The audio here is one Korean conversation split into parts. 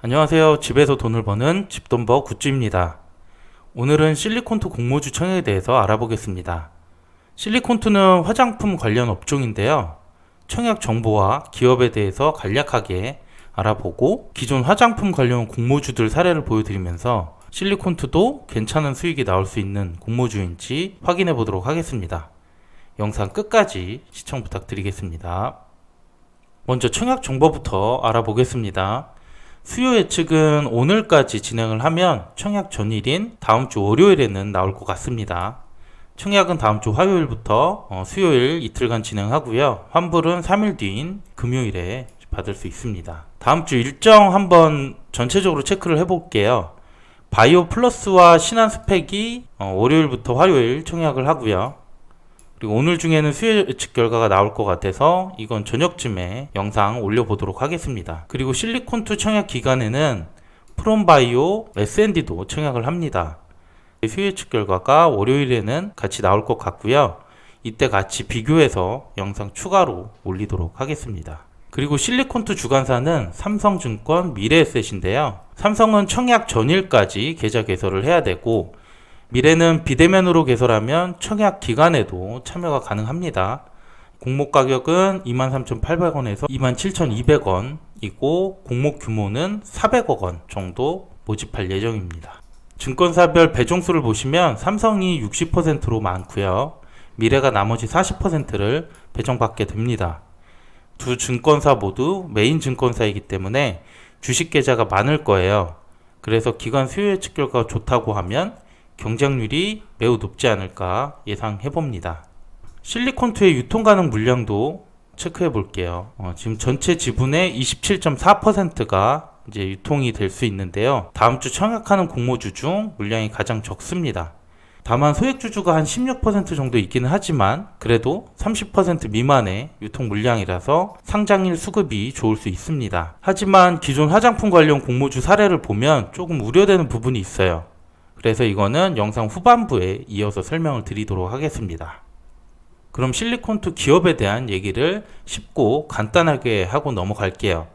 안녕하세요. 집에서 돈을 버는 집돈버 굿즈입니다. 오늘은 실리콘투 공모주 청약에 대해서 알아보겠습니다. 실리콘투는 화장품 관련 업종인데요. 청약 정보와 기업에 대해서 간략하게 알아보고 기존 화장품 관련 공모주들 사례를 보여드리면서 실리콘투도 괜찮은 수익이 나올 수 있는 공모주인지 확인해 보도록 하겠습니다. 영상 끝까지 시청 부탁드리겠습니다. 먼저 청약 정보부터 알아보겠습니다. 수요 예측은 오늘까지 진행을 하면 청약 전일인 다음주 월요일에는 나올 것 같습니다. 청약은 다음주 화요일부터 수요일 이틀간 진행하고요. 환불은 3일 뒤인 금요일에 받을 수 있습니다. 다음주 일정 한번 전체적으로 체크를 해볼게요. 바이오 플러스와 신한 스펙이 월요일부터 화요일 청약을 하고요. 그리고 오늘 중에는 수요 예측 결과가 나올 것 같아서 이건 저녁쯤에 영상 올려보도록 하겠습니다. 그리고 실리콘투 청약 기간에는 프롬바이오 S&D도 청약을 합니다. 수요 예측 결과가 월요일에는 같이 나올 것 같고요. 이때 같이 비교해서 영상 추가로 올리도록 하겠습니다. 그리고 실리콘투 주관사는 삼성증권 미래에셋인데요. 삼성은 청약 전일까지 계좌 개설을 해야 되고 미래는 비대면으로 개설하면 청약 기간에도 참여가 가능합니다. 공모 가격은 23,800원에서 27,200원이고 공모 규모는 400억 원 정도 모집할 예정입니다. 증권사별 배종수를 보시면 삼성이 60%로 많고요. 미래가 나머지 40%를 배정받게 됩니다. 두 증권사 모두 메인 증권사이기 때문에 주식 계좌가 많을 거예요. 그래서 기관 수요 예측 결과가 좋다고 하면 경쟁률이 매우 높지 않을까 예상해 봅니다. 실리콘투의 유통 가능 물량도 체크해 볼게요. 지금 전체 지분의 27.4%가 이제 유통이 될 수 있는데요. 다음 주 청약하는 공모주 중 물량이 가장 적습니다. 다만 소액주주가 한 16% 정도 있기는 하지만 그래도 30% 미만의 유통 물량이라서 상장일 수급이 좋을 수 있습니다. 하지만 기존 화장품 관련 공모주 사례를 보면 조금 우려되는 부분이 있어요. 그래서 이거는 영상 후반부에 이어서 설명을 드리도록 하겠습니다. 그럼 실리콘투 기업에 대한 얘기를 쉽고 간단하게 하고 넘어갈게요.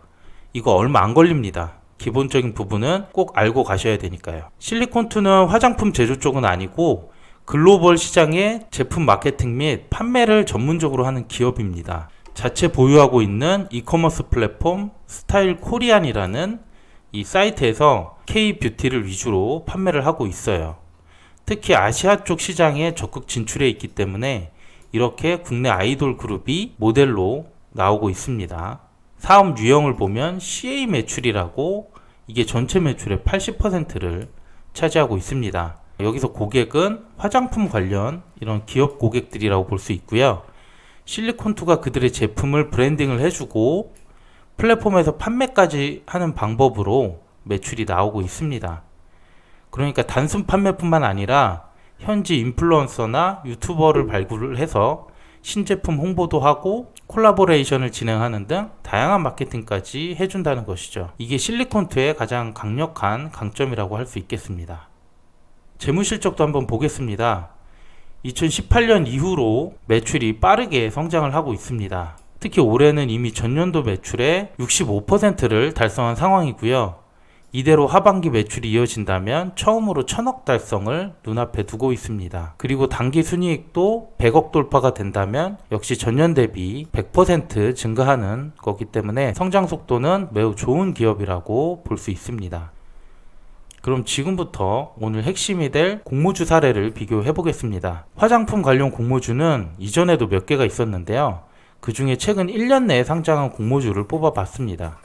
이거 얼마 안 걸립니다. 기본적인 부분은 꼭 알고 가셔야 되니까요. 실리콘투는 화장품 제조 쪽은 아니고 글로벌 시장의 제품 마케팅 및 판매를 전문적으로 하는 기업입니다. 자체 보유하고 있는 이커머스 플랫폼 스타일 코리안이라는 이 사이트에서 K-뷰티를 위주로 판매를 하고 있어요. 특히 아시아 쪽 시장에 적극 진출해 있기 때문에 이렇게 국내 아이돌 그룹이 모델로 나오고 있습니다. 사업 유형을 보면 CA 매출이라고 이게 전체 매출의 80%를 차지하고 있습니다. 여기서 고객은 화장품 관련 이런 기업 고객들이라고 볼 수 있고요. 실리콘투가 그들의 제품을 브랜딩을 해주고 플랫폼에서 판매까지 하는 방법으로 매출이 나오고 있습니다. 그러니까 단순 판매뿐만 아니라 현지 인플루언서나 유튜버를 발굴을 해서 신제품 홍보도 하고 콜라보레이션을 진행하는 등 다양한 마케팅까지 해준다는 것이죠. 이게 실리콘투의 가장 강력한 강점이라고 할 수 있겠습니다. 재무실적도 한번 보겠습니다. 2018년 이후로 매출이 빠르게 성장을 하고 있습니다. 특히 올해는 이미 전년도 매출의 65%를 달성한 상황이고요. 이대로 하반기 매출이 이어진다면 처음으로 1000억 달성을 눈앞에 두고 있습니다. 그리고 단기 순이익도 100억 돌파가 된다면 역시 전년 대비 100% 증가하는 거기 때문에 성장 속도는 매우 좋은 기업이라고 볼 수 있습니다. 그럼 지금부터 오늘 핵심이 될 공모주 사례를 비교해 보겠습니다. 화장품 관련 공모주는 이전에도 몇 개가 있었는데요. 그 중에 최근 1년 내에 상장한 공모주를 뽑아봤습니다.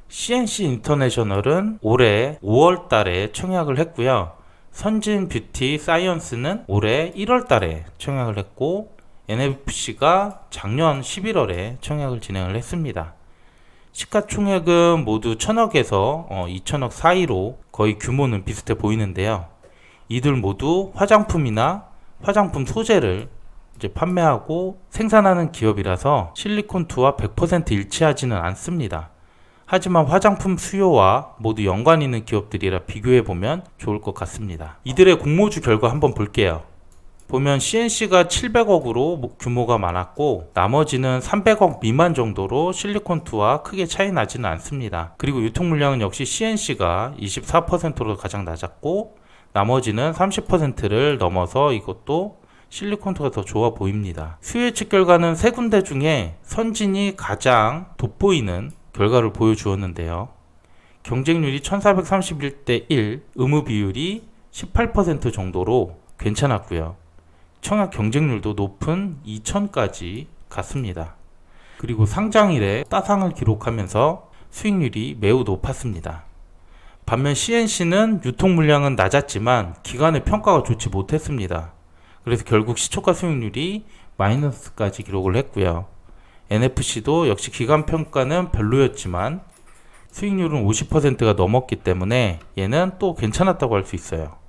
CNC 인터내셔널은 올해 5월 달에 청약을 했고요. 선진 뷰티 사이언스는 올해 1월 달에 청약을 했고 NFC가 작년 11월에 청약을 진행을 했습니다. 시가총액은 모두 1000억에서 2000억 사이로 거의 규모는 비슷해 보이는데요. 이들 모두 화장품이나 화장품 소재를 이제 판매하고 생산하는 기업이라서 실리콘투와 100% 일치하지는 않습니다. 하지만 화장품 수요와 모두 연관 있는 기업들이라 비교해보면 좋을 것 같습니다. 이들의 공모주 결과 한번 볼게요. 보면 CNC가 700억으로 규모가 많았고 나머지는 300억 미만 정도로 실리콘2와 크게 차이 나지는 않습니다. 그리고 유통 물량은 역시 CNC가 24%로 가장 낮았고 나머지는 30%를 넘어서 이것도 실리콘2가 더 좋아 보입니다. 수요 예측 결과는 세 군데 중에 선진이 가장 돋보이는 결과를 보여주었는데요. 경쟁률이 1431대 1, 의무 비율이 18% 정도로 괜찮았고요. 청약 경쟁률도 높은 2000까지 갔습니다. 그리고 상장일에 따상을 기록하면서 수익률이 매우 높았습니다. 반면 CNC는 유통 물량은 낮았지만 기관의 평가가 좋지 못했습니다. 그래서 결국 시초가 수익률이 마이너스까지 기록을 했고요. NFC도 역시 기관 평가는 별로였지만 수익률은 50%가 넘었기 때문에 얘는 또 괜찮았다고 할 수 있어요.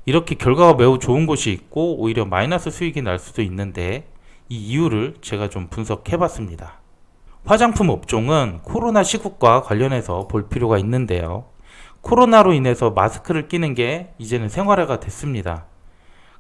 이렇게 결과가 매우 좋은 곳이 있고 오히려 마이너스 수익이 날 수도 있는데 이 이유를 제가 좀 분석해 봤습니다. 화장품 업종은 코로나 시국과 관련해서 볼 필요가 있는데요. 코로나로 인해서 마스크를 끼는 게 이제는 생활화가 됐습니다.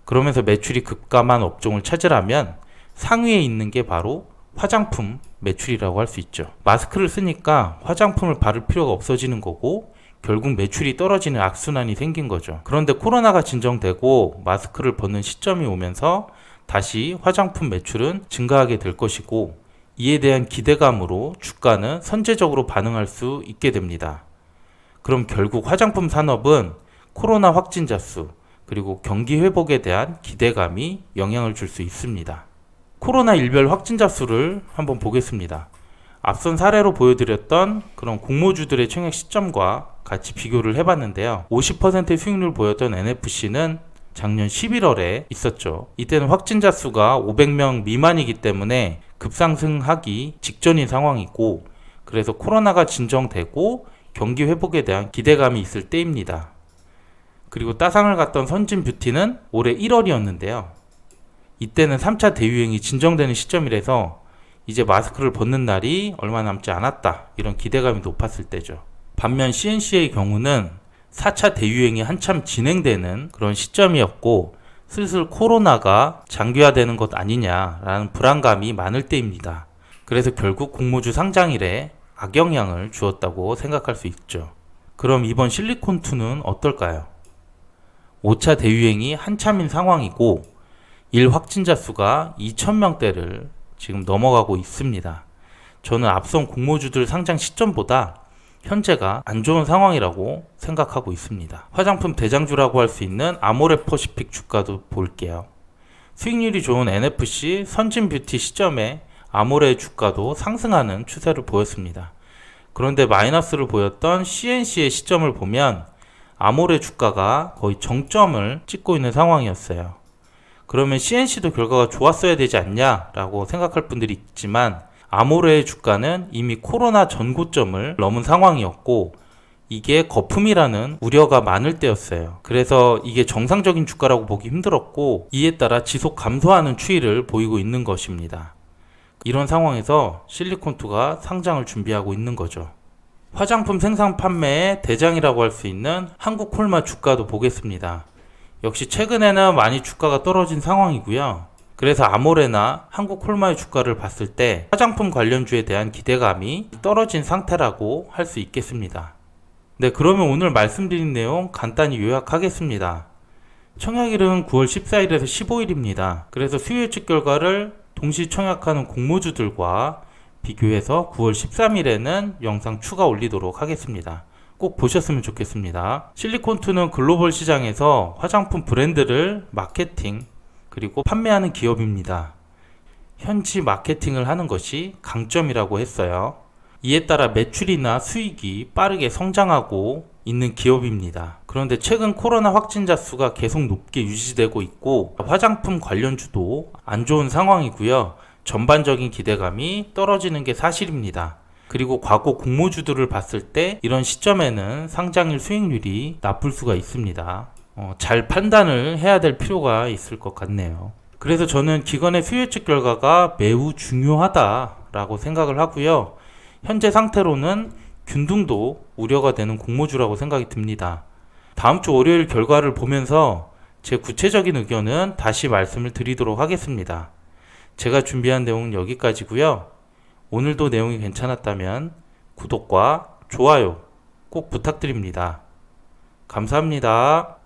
그러면서 매출이 급감한 업종을 찾으라면 상위에 있는 게 바로 화장품 매출이라고 할 수 있죠. 마스크를 쓰니까 화장품을 바를 필요가 없어지는 거고 결국 매출이 떨어지는 악순환이 생긴 거죠. 그런데 코로나가 진정되고 마스크를 벗는 시점이 오면서 다시 화장품 매출은 증가하게 될 것이고 이에 대한 기대감으로 주가는 선제적으로 반응할 수 있게 됩니다. 그럼 결국 화장품 산업은 코로나 확진자 수 그리고 경기 회복에 대한 기대감이 영향을 줄 수 있습니다. 코로나 일별 확진자 수를 한번 보겠습니다. 앞선 사례로 보여드렸던 그런 공모주들의 청약 시점과 같이 비교를 해봤는데요. 50%의 수익률을 보였던 NFC는 작년 11월에 있었죠. 이때는 확진자 수가 500명 미만이기 때문에 급상승하기 직전인 상황이고 그래서 코로나가 진정되고 경기 회복에 대한 기대감이 있을 때입니다. 그리고 따상을 갔던 선진뷰티는 올해 1월이었는데요. 이때는 3차 대유행이 진정되는 시점이라서 이제 마스크를 벗는 날이 얼마 남지 않았다 이런 기대감이 높았을 때죠. 반면 CNC의 경우는 4차 대유행이 한참 진행되는 그런 시점이었고 슬슬 코로나가 장기화되는 것 아니냐라는 불안감이 많을 때입니다. 그래서 결국 공모주 상장일에 악영향을 주었다고 생각할 수 있죠. 그럼 이번 실리콘2는 어떨까요? 5차 대유행이 한참인 상황이고 일 확진자 수가 2,000명대를 지금 넘어가고 있습니다. 저는 앞선 공모주들 상장 시점보다 현재가 안 좋은 상황이라고 생각하고 있습니다. 화장품 대장주라고 할 수 있는 아모레퍼시픽 주가도 볼게요. 수익률이 좋은 NFC, 선진뷰티 시점에 아모레 주가도 상승하는 추세를 보였습니다. 그런데 마이너스를 보였던 CNC의 시점을 보면 아모레 주가가 거의 정점을 찍고 있는 상황이었어요. 그러면 CNC도 결과가 좋았어야 되지 않냐 라고 생각할 분들이 있지만 아모레의 주가는 이미 코로나 전고점을 넘은 상황이었고 이게 거품이라는 우려가 많을 때였어요. 그래서 이게 정상적인 주가라고 보기 힘들었고 이에 따라 지속 감소하는 추이를 보이고 있는 것입니다. 이런 상황에서 실리콘2가 상장을 준비하고 있는 거죠. 화장품 생산 판매의 대장이라고 할 수 있는 한국콜마 주가도 보겠습니다. 역시 최근에는 많이 주가가 떨어진 상황이고요. 그래서 아모레나 한국콜마의 주가를 봤을 때 화장품 관련주에 대한 기대감이 떨어진 상태라고 할 수 있겠습니다. 네, 그러면 오늘 말씀드린 내용 간단히 요약하겠습니다. 청약일은 9월 14일에서 15일입니다. 그래서 수요 예측 결과를 동시 청약하는 공모주들과 비교해서 9월 13일에는 영상 추가 올리도록 하겠습니다. 꼭 보셨으면 좋겠습니다. 실리콘2는 글로벌 시장에서 화장품 브랜드를 마케팅 그리고 판매하는 기업입니다. 현지 마케팅을 하는 것이 강점이라고 했어요. 이에 따라 매출이나 수익이 빠르게 성장하고 있는 기업입니다. 그런데 최근 코로나 확진자 수가 계속 높게 유지되고 있고 화장품 관련주도 안 좋은 상황이고요. 전반적인 기대감이 떨어지는 게 사실입니다. 그리고 과거 공모주들을 봤을 때 이런 시점에는 상장일 수익률이 나쁠 수가 있습니다. 잘 판단을 해야 될 필요가 있을 것 같네요. 그래서 저는 기관의 수요 예측 결과가 매우 중요하다라고 생각을 하고요. 현재 상태로는 균등도 우려가 되는 공모주라고 생각이 듭니다. 다음 주 월요일 결과를 보면서 제 구체적인 의견은 다시 말씀을 드리도록 하겠습니다. 제가 준비한 내용은 여기까지고요. 오늘도 내용이 괜찮았다면 구독과 좋아요 꼭 부탁드립니다. 감사합니다.